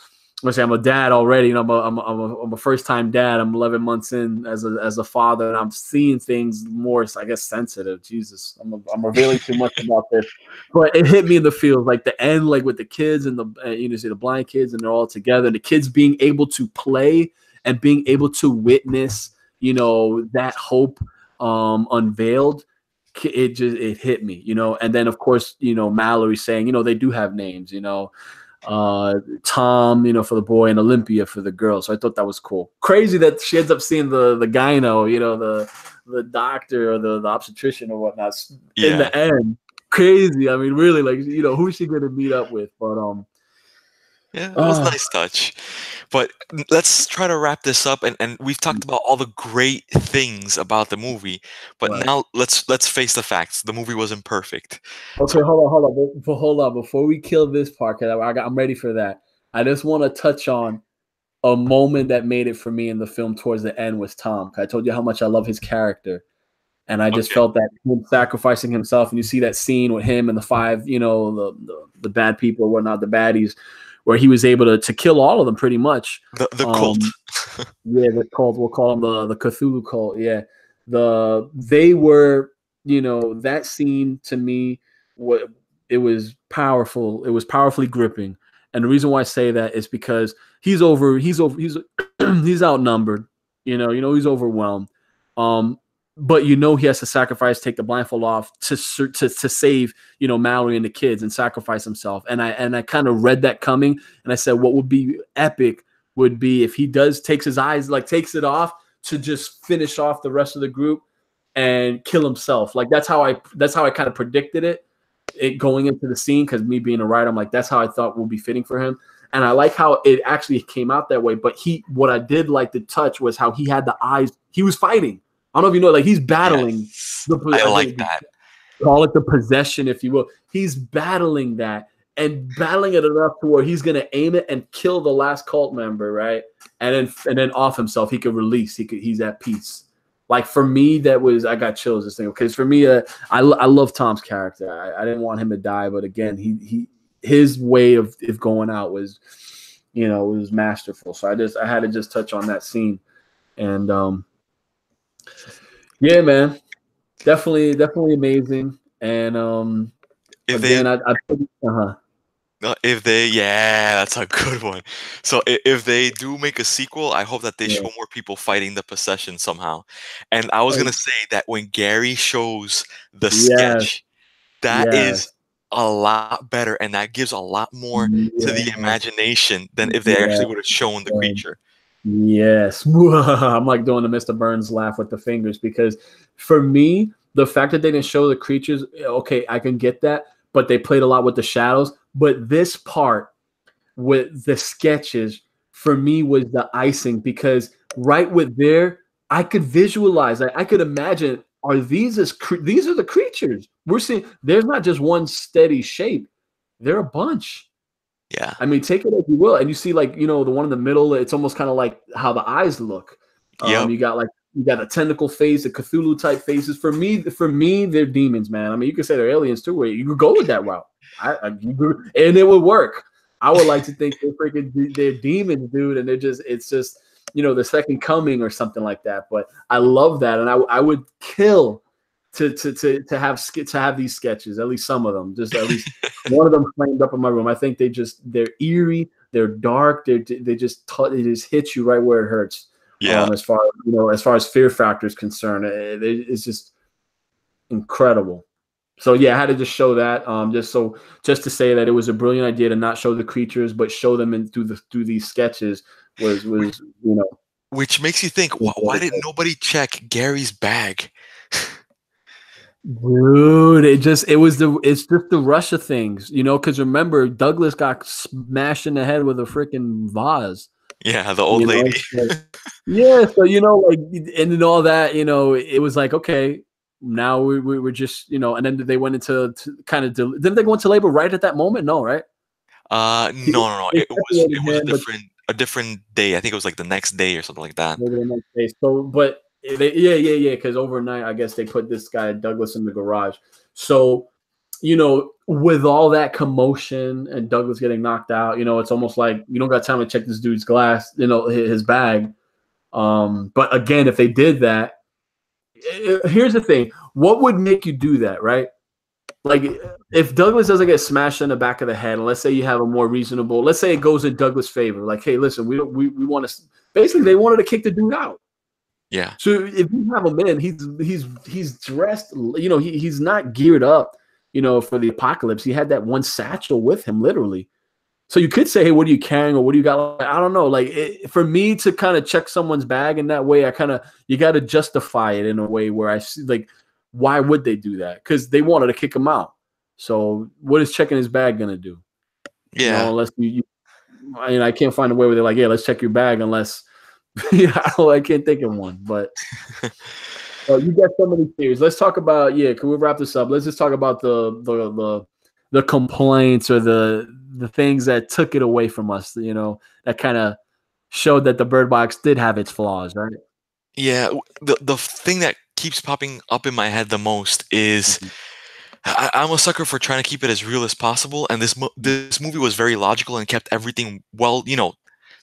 let's say I'm a dad already. You know, I'm a first time dad. I'm 11 months in as a father, and I'm seeing things more, I guess, sensitive. Jesus, I'm revealing too much about this, but it hit me in the feels, like the end, like with the kids and you see the blind kids, and they're all together. The kids being able to play and being able to witness, you know, that hope unveiled. It hit me, you know. And then of course, you know, Mallory saying, you know, they do have names, you know. Tom, you know, for the boy, and Olympia for the girl. So I thought that was cool. Crazy that she ends up seeing the gyno, you know, the doctor or the obstetrician or whatnot in the end. Crazy. I mean, really, like, you know, who's she gonna meet up with? But yeah, it was a nice touch. But let's try to wrap this up, and we've talked about all the great things about the movie, but now let's face the facts. The movie wasn't perfect. Okay, hold on. Before we kill this part, because I'm ready for that. I just want to touch on a moment that made it for me in the film towards the end was Tom. I told you how much I love his character. And I just felt that him sacrificing himself, and you see that scene with him and the five, you know, the bad people or whatnot, the baddies, where he was able to kill all of them pretty much. The cult. Yeah, the cult. We'll call them the Cthulhu cult. Yeah. They were, you know, that scene to me, it was powerful. It was powerfully gripping. And the reason why I say that is because he's outnumbered. He's overwhelmed. Um, but he has to sacrifice, take the blindfold off to save Mallory and the kids and sacrifice himself. And I kind of read that coming, and I said, what would be epic would be if he takes it off to just finish off the rest of the group and kill himself. Like that's how I kind of predicted it going into the scene, because me being a writer, I'm like, that's how I thought will be fitting for him. And I like how it actually came out that way. But what I did like to touch was how he had the eyes. He was fighting. I don't know if you know, like he's battling. Yes. I like that. Call it the possession, if you will. He's battling that and battling it enough to where he's going to aim it and kill the last cult member, right? And then off himself, he could release. He's at peace. Like for me, I got chills this thing, because for me, I love Tom's character. I didn't want him to die, but again, his way of going out was, it was masterful. So I had to just touch on that scene, and yeah, man, definitely amazing. And that's a good one. So if they do make a sequel, I hope that they show more people fighting the possession somehow. And I was gonna say that when Gary shows the sketch, that is a lot better, and that gives a lot more to the imagination than if they actually would have shown the creature. Yes. I'm like doing the Mr. Burns laugh with the fingers, because for me, the fact that they didn't show the creatures, okay, I can get that, but they played a lot with the shadows. But this part with the sketches for me was the icing, because right with there, I could visualize, I could imagine, these are the creatures we're seeing. There's not just one steady shape. They're a bunch. Yeah. I mean, take it as you will. And you see, like, the one in the middle, it's almost kind of like how the eyes look. You got a tentacle face, the Cthulhu type faces. For me, they're demons, man. I mean, you could say they're aliens too. You could go with that route. And it would work. I would like to think they're demons, dude, and it's just the second coming or something like that. But I love that, and I would kill to have these sketches, at least some of them, just at least one of them framed up in my room. I think they're eerie, they're dark, they just hit you right where it hurts. Yeah. As far as fear factor is concerned, it's just incredible. So yeah, I had to just show that, just to say that it was a brilliant idea to not show the creatures, but show them through these sketches was Which makes you think, why did nobody check Gary's bag? Dude, it's just the rush of things, because remember, Douglas got smashed in the head with a freaking vase. Yeah, the old lady. So and then all that, it was like, okay, now we're just, and then they went into kind of didn't they go into labor right at that moment? No, right? No. It was a different day. I think it was like the next day or something like that. Maybe the next day. So, but because overnight, I guess they put this guy Douglas in the garage. So, with all that commotion and Douglas getting knocked out, it's almost like you don't got time to check this dude's glass, his bag. But again, if they did that, here's the thing: what would make you do that, right? Like, if Douglas doesn't get smashed in the back of the head, and let's say you have a more reasonable, let's say it goes in Douglas' favor, like, hey, listen, we want to. Basically, they wanted to kick the dude out. Yeah. So if you have him in, he's dressed, he's not geared up, for the apocalypse. He had that one satchel with him, literally. So you could say, hey, what are you carrying, or what do you got? I don't know. Like, for me to kind of check someone's bag in that way, you got to justify it in a way where I see, like, why would they do that? Because they wanted to kick him out. So what is checking his bag gonna do? Yeah. Unless I can't find a way where they're like, yeah, let's check your bag, unless. I can't think of one, but you got so many theories. Let's talk about can we wrap this up? Let's just talk about the complaints or the things that took it away from us, that kind of showed that the Bird Box did have its flaws, right? Yeah, the thing that keeps popping up in my head the most is I'm a sucker for trying to keep it as real as possible, and this movie was very logical and kept everything well,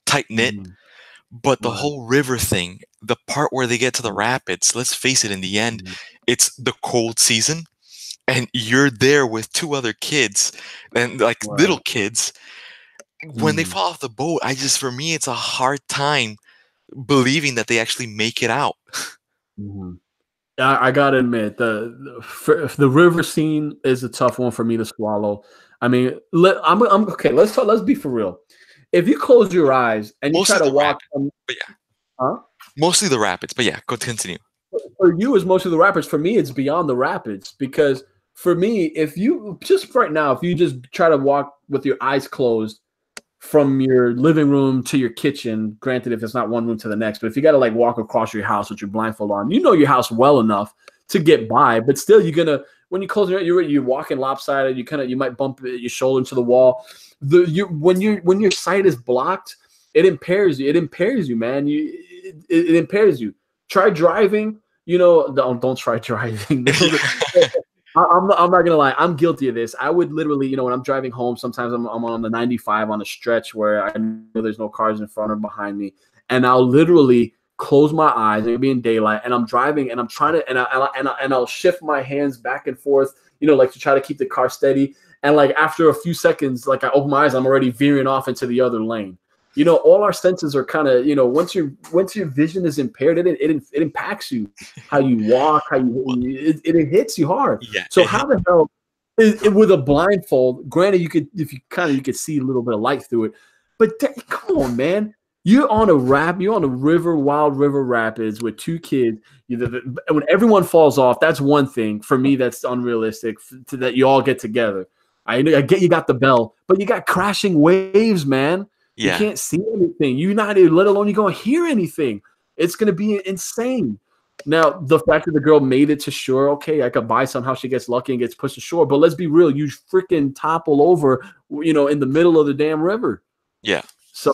tight knit. But the whole river thing, the part where they get to the rapids, let's face it, in the end, it's the cold season, and you're there with two other kids, and little kids. When they fall off the boat, for me, it's a hard time believing that they actually make it out. Mhm. I gotta admit the river scene is a tough one for me to swallow. I mean, I'm okay. Let's be for real. If you close your eyes and you try Mostly to the walk, rapid, but yeah, huh? mostly the rapids. But yeah, go continue. For you, it's mostly the rapids. For me, it's beyond the rapids because for me, if you just right now, if you just try to walk with your eyes closed from your living room to your kitchen, granted, if it's not one room to the next, but if you got to like walk across your house with your blindfold on, you know your house well enough to get by, but still you're gonna when you close your you're walking lopsided, you might bump your shoulder into the wall. When your sight is blocked, it impairs you. It impairs you, man. It impairs you. Try driving. Don't try driving. I'm not gonna lie. I'm guilty of this. I would literally, when I'm driving home, sometimes I'm on the 95 on a stretch where I know there's no cars in front or behind me, and I'll literally close my eyes. It'll be in daylight, and I'm driving, and I'm trying to, and I'll shift my hands back and forth, like to try to keep the car steady. And like after a few seconds, like I open my eyes, I'm already veering off into the other lane. All our senses are kind of, once your vision is impaired, it impacts you, how you walk, it hits you hard. Yeah. So how the hell with a blindfold? Granted, you could see a little bit of light through it, but come on, man. You're on a river, wild river rapids with two kids. When everyone falls off, that's one thing. For me, that's unrealistic that you all get together. I get you got the bell, but you got crashing waves, man. You Yeah. can't see anything. You're not, let alone you're going to hear anything. It's going to be insane. Now, the fact that the girl made it to shore, okay, I could buy somehow she gets lucky and gets pushed to shore. But let's be real, you freaking topple over, in the middle of the damn river. Yeah. So,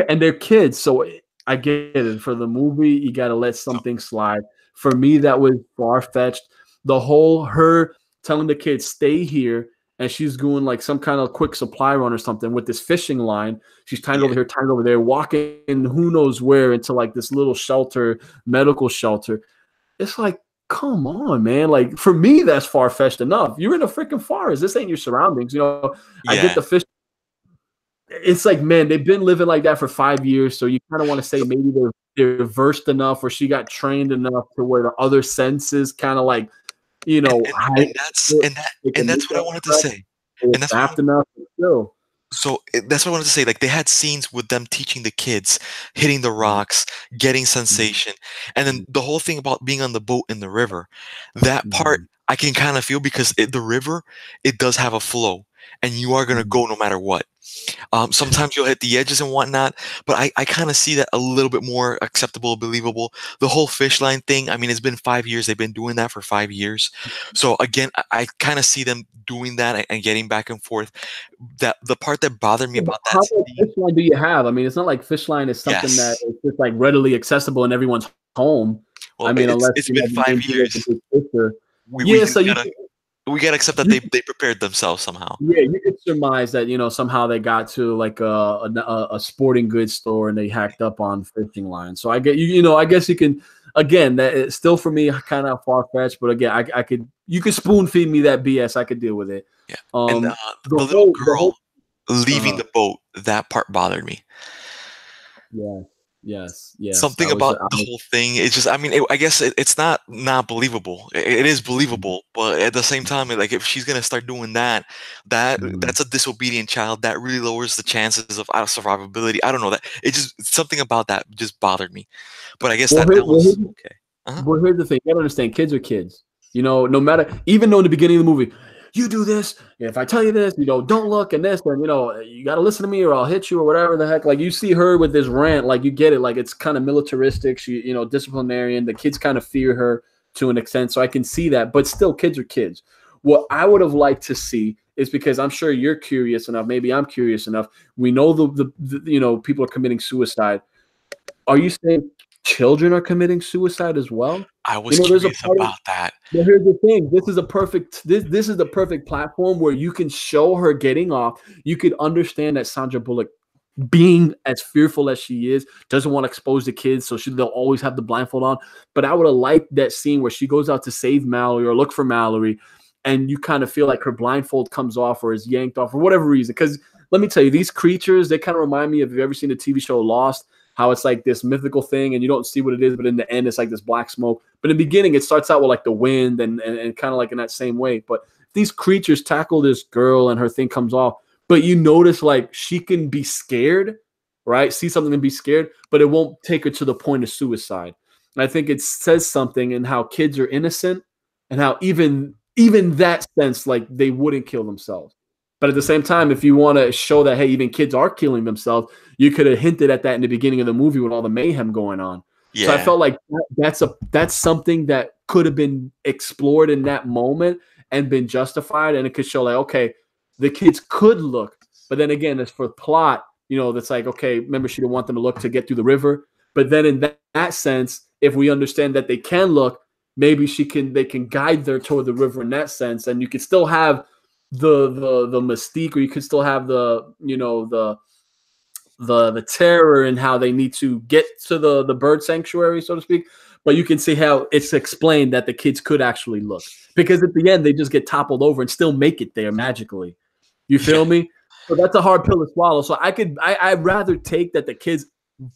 and they're kids. So I get it. For the movie, you got to let something slide. For me, that was far-fetched. The whole her telling the kids, stay here, and she's doing like some kind of quick supply run or something with this fishing line. She's tied over here, tied over there, walking who knows where into like this little shelter, medical shelter. It's like, come on, man. Like for me, that's far-fetched enough. You're in a freaking forest. This ain't your surroundings. I get the fish. It's like, man, they've been living like that for 5 years. So you kind of want to say maybe they're versed enough or she got trained enough to where the other senses kind of like, and that's what I wanted to say. And that's what enough still. So that's what I wanted to say. Like they had scenes with them teaching the kids, hitting the rocks, getting sensation, and then the whole thing about being on the boat in the river. That part I can kind of feel because the river, it does have a flow, and you are gonna go no matter what. Sometimes you'll hit the edges and whatnot, but I kind of see that a little bit more acceptable, believable. The whole fish line thing, I mean, it's been 5 years. They've been doing that for 5 years. So again, I kind of see them doing that and getting back and forth. That the part that bothered me about that. How much fish line do you have? I mean, it's not like fish line is something that is just like readily accessible in everyone's home. Well, I mean, unless it's been 5 years. We gotta accept that they prepared themselves somehow. Yeah, you could surmise that somehow they got to like a sporting goods store and they hacked up on fishing lines. So I get I guess you can that it's still for me kind of far fetched, but again you could spoon feed me that BS. I could deal with it. Yeah, and the little girl leaving the boat, that part bothered me. Yeah. Yes. Something about the whole thing. It's just, I mean, I guess it's not believable. It is believable, but at the same time, like if she's gonna start doing that's a disobedient child. That really lowers the chances of survivability. I don't know, that it just something about that just bothered me. But I guess that was okay. But here's the thing: you gotta understand, kids are kids. No matter, even though in the beginning of the movie, you do this. If I tell you this, don't look and this, then you got to listen to me or I'll hit you or whatever the heck. Like you see her with this rant, like you get it. Like it's kind of militaristic. She, disciplinarian. The kids kind of fear her to an extent, so I can see that. But still, kids are kids. What I would have liked to see is because I'm sure you're curious enough. Maybe I'm curious enough. We know the people are committing suicide. Are you saying children are committing suicide as well? I was curious about that. But here's the thing: this is the perfect platform where you can show her getting off. You could understand that Sandra Bullock, being as fearful as she is, doesn't want to expose the kids, so they'll always have the blindfold on. But I would have liked that scene where she goes out to save Mallory or look for Mallory, and you kind of feel like her blindfold comes off or is yanked off for whatever reason. Because let me tell you, these creatures, they kind of remind me of, if you've ever seen the TV show Lost. how it's like this mythical thing and you don't see what it is, but in the end it's like this black smoke. But in the beginning it starts out with like the wind and kind of like in that same way. But these creatures tackle this girl and her thing comes off, but you notice like she can be scared, right? See something and be scared, but it won't take her to the point of suicide. And I think it says something in how kids are innocent and how even that sense, like they wouldn't kill themselves. But at the same time, if you want to show that, hey, even kids are killing themselves, you could have hinted at that in the beginning of the movie with all the mayhem going on. So I felt like that's something that could have been explored in that moment and been justified, and it could show like, okay, the kids could look, but then again, as for plot, you know, that's like, okay, remember she didn't want them to look to get through the river, but then in that sense, if we understand that they can look, maybe they can guide them toward the river in that sense, and you can still have the mystique, or you could still have the, you know, the terror and how they need to get to the bird sanctuary, so to speak. But you can see how it's explained that the kids could actually look, because at the end they just get toppled over and still make it there magically. You feel me? So that's a hard pill to swallow. So I'd rather take that the kids,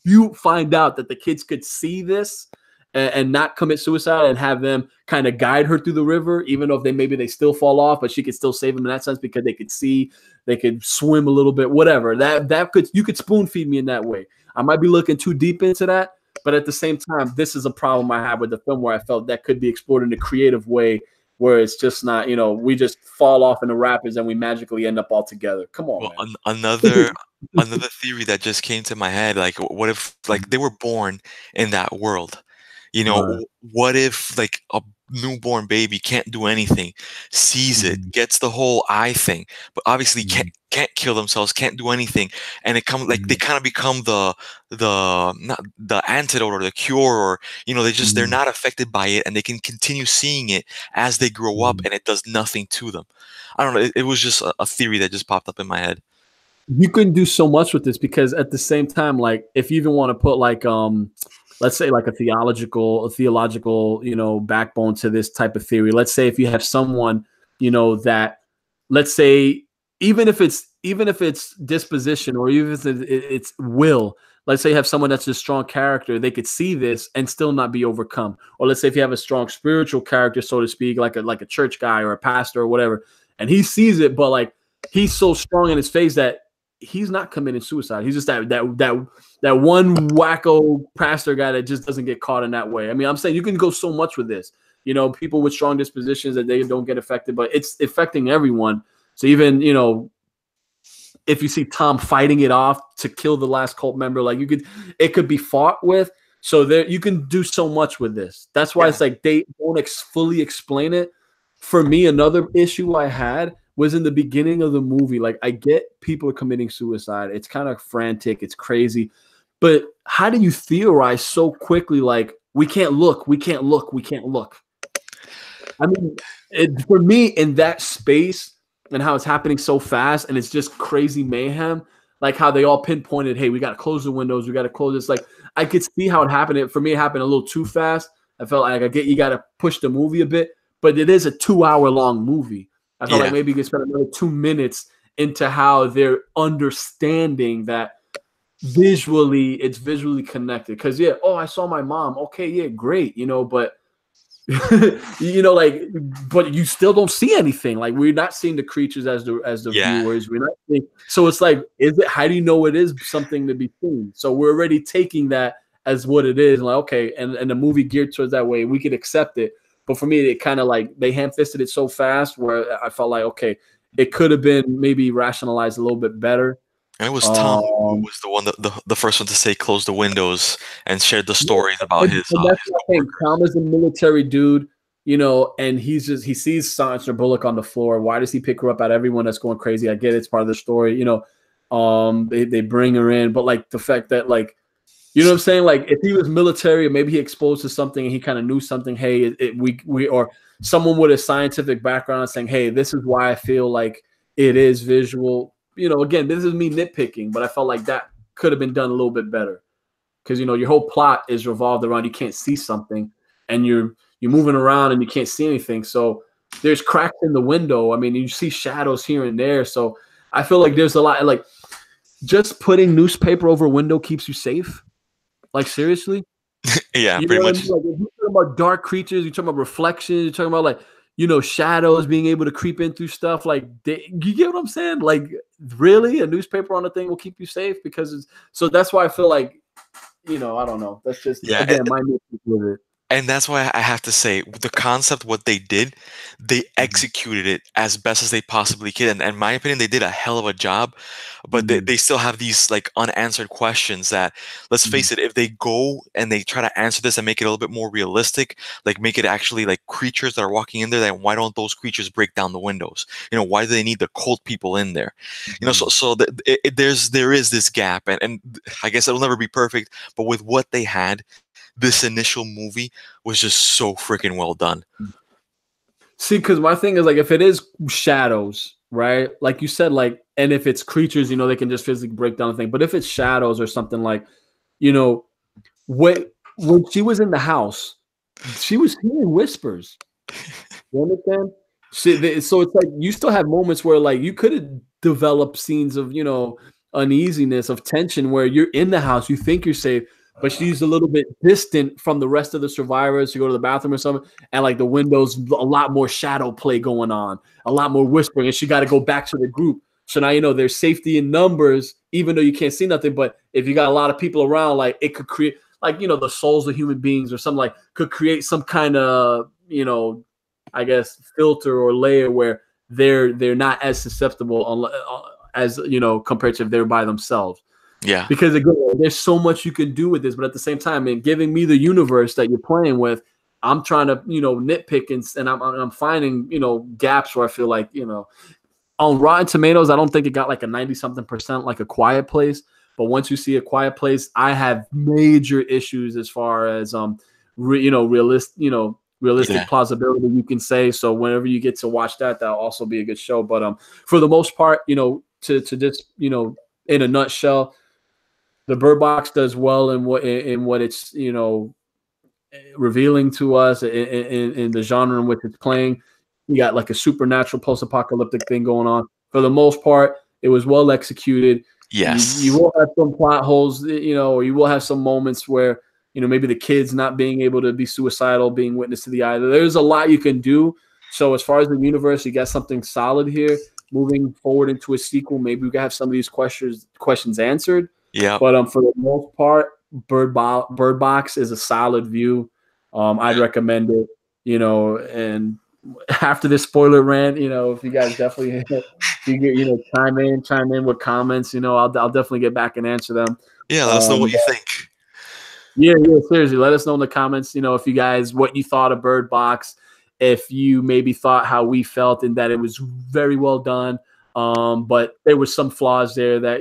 you find out that the kids could see this and not commit suicide, and have them kind of guide her through the river, even though if they still fall off, but she could still save them in that sense because they could see, they could swim a little bit, whatever. You could spoon feed me in that way. I might be looking too deep into that, but at the same time, this is a problem I have with the film where I felt that could be explored in a creative way, where it's just not, you know, we just fall off in the rapids and we magically end up all together. Come on, man. Another theory that just came to my head, like, what if like they were born in that world? You know, what if like a newborn baby can't do anything, sees it, gets the whole eye thing, but obviously can't kill themselves, can't do anything, and it comes like they kind of become the not the antidote or the cure, or you know, they're not affected by it, and they can continue seeing it as they grow up, and it does nothing to them. I don't know. It was just a theory that just popped up in my head. You can do so much with this, because at the same time, like if you even want to put like let's say like a theological, you know, backbone to this type of theory. Let's say if you have someone, you know, that, let's say, even if it's disposition, or even if it's will, let's say you have someone that's a strong character, they could see this and still not be overcome. Or let's say if you have a strong spiritual character, so to speak, like a church guy or a pastor or whatever, and he sees it, but like he's so strong in his face that he's not committing suicide. He's just that one wacko pastor guy that just doesn't get caught in that way. I mean, I'm saying you can go so much with this. You know, people with strong dispositions that they don't get affected, but it's affecting everyone. So even, you know, if you see Tom fighting it off to kill the last cult member, like it could be fought with. So there, you can do so much with this. That's why it's like they don't fully explain it. For me, another issue I had was in the beginning of the movie. Like, I get people are committing suicide. It's kind of frantic. It's crazy. But how do you theorize so quickly, like, we can't look, we can't look, we can't look? I mean, for me, in that space and how it's happening so fast and it's just crazy mayhem, like how they all pinpointed, hey, we got to close the windows, we got to close this. Like, I could see how it happened. For me, it happened a little too fast. I felt like you got to push the movie a bit, but it is a 2-hour-long movie. I felt like maybe you could spend another 2 minutes into how they're understanding that it's visually connected. Because I saw my mom. Okay, great, you know, but you know, like, but you still don't see anything. Like, we're not seeing the creatures as the viewers. We're not seeing. So it's like, how do you know it is something to be seen? So we're already taking that as what it is. Like, okay, and the movie geared towards that way, we could accept it. But for me, it kind of like they ham-fisted it so fast where I felt like, okay, it could have been maybe rationalized a little bit better. And it was Tom who was the one the first one to say close the windows and shared the stories about his. That's the thing. Tom is a military dude, you know, and he sees Sandra Bullock on the floor. Why does he pick her up out of everyone that's going crazy? I get it, it's part of the story, you know. They bring her in, but like the fact that, like, you know what I'm saying? Like, if he was military, or maybe he exposed to something and he kind of knew something. Hey, we or someone with a scientific background saying, hey, this is why I feel like it is visual. You know, again, this is me nitpicking, but I felt like that could have been done a little bit better, because, you know, your whole plot is revolved around you can't see something, and you're moving around and you can't see anything. So there's cracks in the window. I mean, you see shadows here and there. So I feel like there's a lot, like, just putting newspaper over a window keeps you safe. Like seriously, Yeah, you know pretty what I mean? much. Like if you're talking about dark creatures, you're talking about reflections, you're talking about like shadows being able to creep in through stuff. Like you get what I'm saying? Like really, a newspaper on a thing will keep you safe because so that's why I feel like I don't know. That's just Yeah, again my nitpick with it. and that's why I have to say the concept, what they did, they Mhm. executed it as best as they possibly could. And in my opinion, they did a hell of a job. But Mhm. they still have these like unanswered questions that, let's Mhm. face it, if they go and they try to answer this and make it a little bit more realistic, like make it actually like creatures that are walking in there, then why don't those creatures break down the windows? Why do they need the cult people in there? Mhm. There is this gap, and I guess it'll never be perfect, but with what they had, this initial movie was just so freaking well done. See, because my thing is like if it is shadows, right? Like you said, like, and if it's creatures, they can just physically break down the thing. But if it's shadows or something like, you know, when she was in the house, she was hearing whispers. You understand? So it's like you still have moments where like you could have developed scenes of uneasiness, of tension, where you're in the house, you think you're safe, but she's a little bit distant from the rest of the survivors to go to the bathroom or something, and like the windows, a lot more shadow play going on, a lot more whispering, and she got to go back to the group. So now there's safety in numbers, even though you can't see nothing. But if you got a lot of people around, like it could create, like the souls of human beings or something, like could create some kind of I guess filter or layer where they're not as susceptible as compared to if they're by themselves. Yeah. Because again, there's so much you can do with this, but at the same time, in giving me the universe that you're playing with, I'm trying to nitpick and I'm finding gaps where I feel like on Rotten Tomatoes, I don't think it got like a 90 something percent like A Quiet Place. But once you see A Quiet Place, I have major issues as far as realistic Yeah. plausibility, you can say. So whenever you get to watch that, that'll also be a good show. But for the most part, to just in a nutshell, the Bird Box does well in what it's revealing to us in the genre in which it's playing. You got like a supernatural post-apocalyptic thing going on. For the most part, it was well executed. You Yes. will have some plot holes, or you will have some moments where maybe the kids not being able to be suicidal, being witness to the eye. There's a lot you can do. So as far as the universe, you got something solid here. Moving forward into a sequel, maybe we can have some of these questions answered. Yep. But for the most part, Bird Box is a solid view. I'd recommend it. And after this spoiler rant, if you guys definitely if you get chime in with comments, I'll definitely get back and answer them. Yeah. Let us know what you think. Yeah, seriously, let us know in the comments. If you guys what you thought of Bird Box, if you maybe thought how we felt and that it was very well done, but there was some flaws there that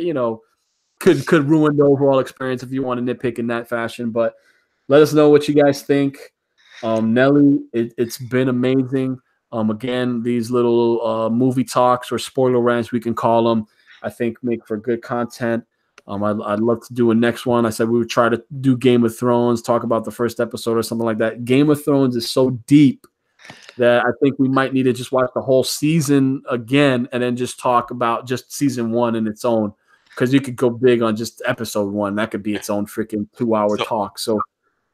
could ruin the overall experience if you want to nitpick in that fashion. But let us know what you guys think. Nelly, it's been amazing. Again, these little movie talks or spoiler rants, we can call them, I think make for good content. I'd love to do a next one. I said we would try to do Game of Thrones, talk about the first episode or something like that. Game of Thrones is so deep that I think we might need to just watch the whole season again and then just talk about just season one in its own. Because you could go big on just episode one. That could be its own freaking 2 hour So talk. So,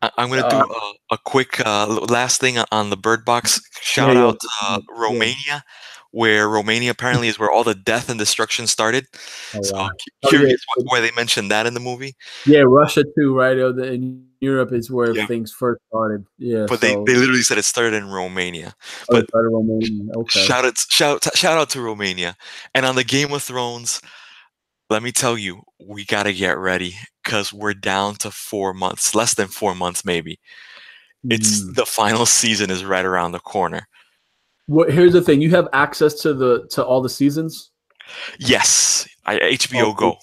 I'm gonna uh, do a quick last thing on the Bird Box. yeah, Shout yeah, out to yeah. Romania, where Romania apparently is where all the death and destruction started. Oh, So wow. Oh, curious yeah. why they mentioned that in the movie. Yeah, Russia too, right? In Europe is where Yeah. things first started. Yeah, But they so literally said it started in Romania. oh, But it started Romania. Okay. shout out to Romania. And on the Game of Thrones, let me tell you, we gotta get ready because we're down to 4 months, less than 4 months maybe. It's Hmm. the final season is right around the corner. Here's the thing: you have access to all the seasons. Yes, HBO Okay. Go.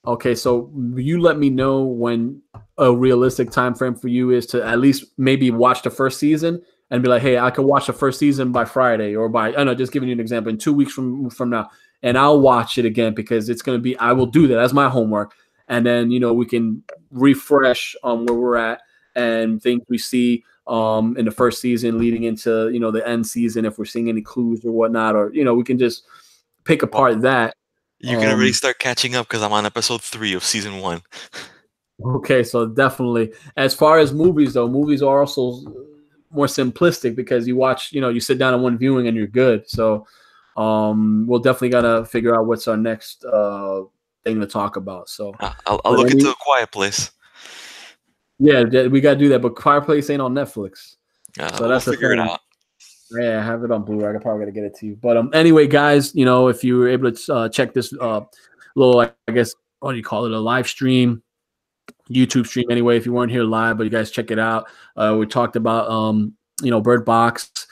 Okay, so you let me know when a realistic time frame for you is to at least maybe watch the first season and be like, hey, I can watch the first season by Friday or by I don't know, just giving you an example, in 2 weeks from now, and I'll watch it again because it's gonna be I will do that as my homework, and then we can refresh on where we're at and things we see in the first season leading into the end season if we're seeing any clues or whatnot, or we can just pick Well, apart that. you can already Um, start catching up because I'm on episode 3 of season 1. Okay, so definitely. As far as movies, though, movies are also more simplistic because you watch, you sit down at one viewing and you're good. So we'll definitely gotta figure out what's our next thing to talk about. So, I'll but look into A Quiet Place. yeah, we gotta do that. But Fireplace ain't on Netflix, so We'll that's the figure it thing. out. Yeah, I have it on Blu-ray. I probably gotta get it to you. But anyway, guys, if you were able to check this little, I guess, what do you call it, a live stream, YouTube stream anyway, if you weren't here live, but you guys check it out. We talked about Bird Box.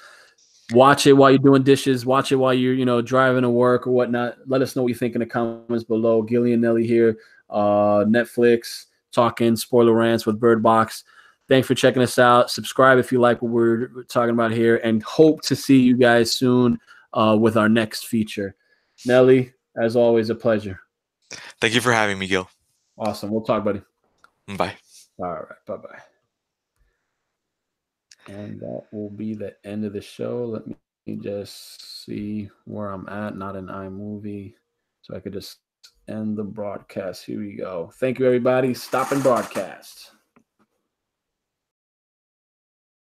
Watch it while you're doing dishes. Watch it while you're driving to work or whatnot. Let us know what you think in the comments below. Gilly and Nelly here, Netflix talking spoiler rants with Bird Box. Thanks for checking us out. Subscribe if you like what we're talking about here, and hope to see you guys soon with our next feature. Nelly, as always, a pleasure. Thank you for having me, GiL. Awesome. We'll talk, buddy. Bye. All right. Bye-bye. And that will be the end of the show. Let me just see where I'm at, not in iMovie. So I could just end the broadcast. Here we go. Thank you, everybody. Stop and broadcast.